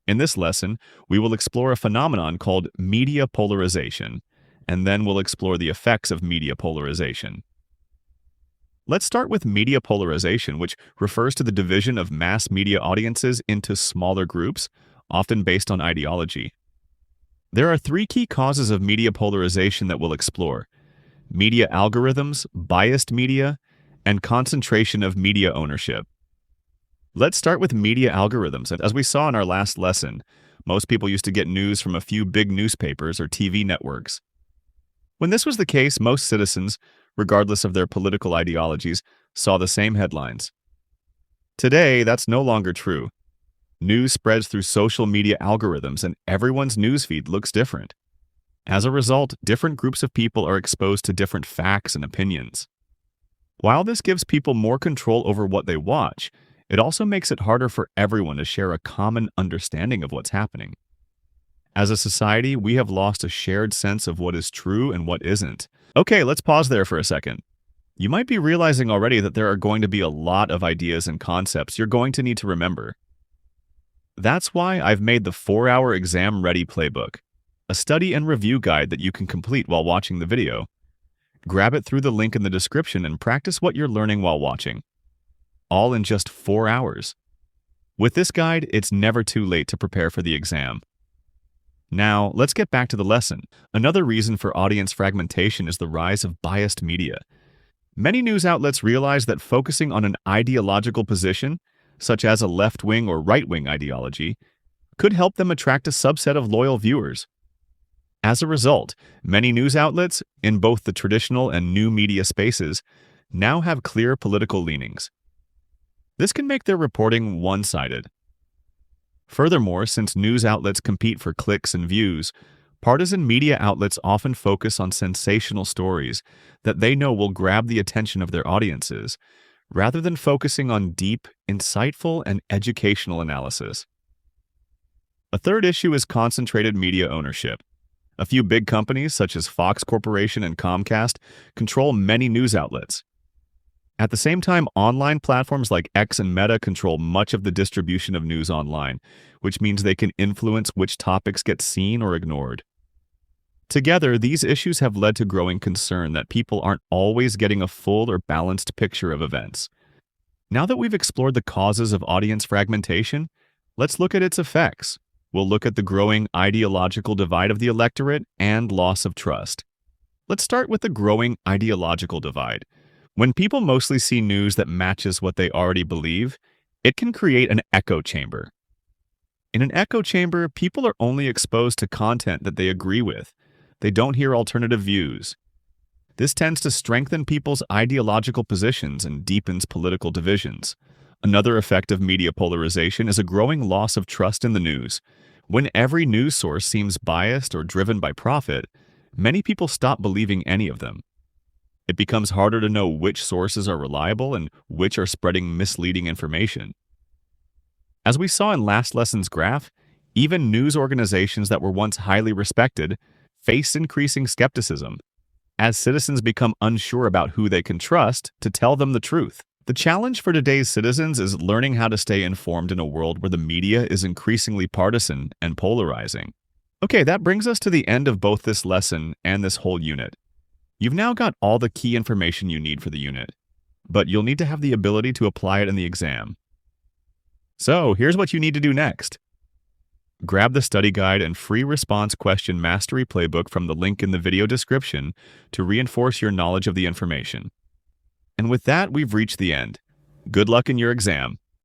In this lesson, we will explore a phenomenon called media polarization, and then we'll explore the effects of media polarization. Let's start with media polarization, which refers to the division of mass media audiences into smaller groups, often based on ideology. There are three key causes of media polarization that we'll explore: media algorithms, biased media, and concentration of media ownership. Let's start with media algorithms. As we saw in our last lesson, most people used to get news from a few big newspapers or TV networks. When this was the case, most citizens, regardless of their political ideologies, saw the same headlines. Today, that's no longer true. News spreads through social media algorithms, and everyone's newsfeed looks different. As a result, different groups of people are exposed to different facts and opinions. While this gives people more control over what they watch, it also makes it harder for everyone to share a common understanding of what's happening. As a society, we have lost a shared sense of what is true and what isn't. Okay, let's pause there for a second. You might be realizing already that there are going to be a lot of ideas and concepts you're going to need to remember. That's why I've made the 4-hour Exam Ready Playbook, a study and review guide that you can complete while watching the video. Grab it through the link in the description and practice what you're learning while watching, all in just 4 hours. With this guide, it's never too late to prepare for the exam. Now, let's get back to the lesson. Another reason for audience fragmentation is the rise of biased media. Many news outlets realize that focusing on an ideological position, such as a left-wing or right-wing ideology, could help them attract a subset of loyal viewers. As a result, many news outlets, in both the traditional and new media spaces, now have clear political leanings. This can make their reporting one-sided. Furthermore, since news outlets compete for clicks and views, partisan media outlets often focus on sensational stories that they know will grab the attention of their audiences, rather than focusing on deep, insightful, and educational analysis. A third issue is concentrated media ownership. A few big companies, such as Fox Corporation and Comcast, control many news outlets. At the same time, online platforms like X and Meta control much of the distribution of news online, which means they can influence which topics get seen or ignored. Together, these issues have led to growing concern that people aren't always getting a full or balanced picture of events. Now that we've explored the causes of audience fragmentation, let's look at its effects. We'll look at the growing ideological divide of the electorate and loss of trust. Let's start with the growing ideological divide. When people mostly see news that matches what they already believe, it can create an echo chamber. In an echo chamber, people are only exposed to content that they agree with. They don't hear alternative views. This tends to strengthen people's ideological positions and deepens political divisions. Another effect of media polarization is a growing loss of trust in the news. When every news source seems biased or driven by profit, many people stop believing any of them. It becomes harder to know which sources are reliable and which are spreading misleading information. As we saw in last lesson's graph, even news organizations that were once highly respected face increasing skepticism, as citizens become unsure about who they can trust to tell them the truth. The challenge for today's citizens is learning how to stay informed in a world where the media is increasingly partisan and polarizing. Okay, that brings us to the end of both this lesson and this whole unit. You've now got all the key information you need for the unit, but you'll need to have the ability to apply it in the exam. So, here's what you need to do next. Grab the study guide and free response question mastery playbook from the link in the video description to reinforce your knowledge of the information. And with that, we've reached the end. Good luck in your exam.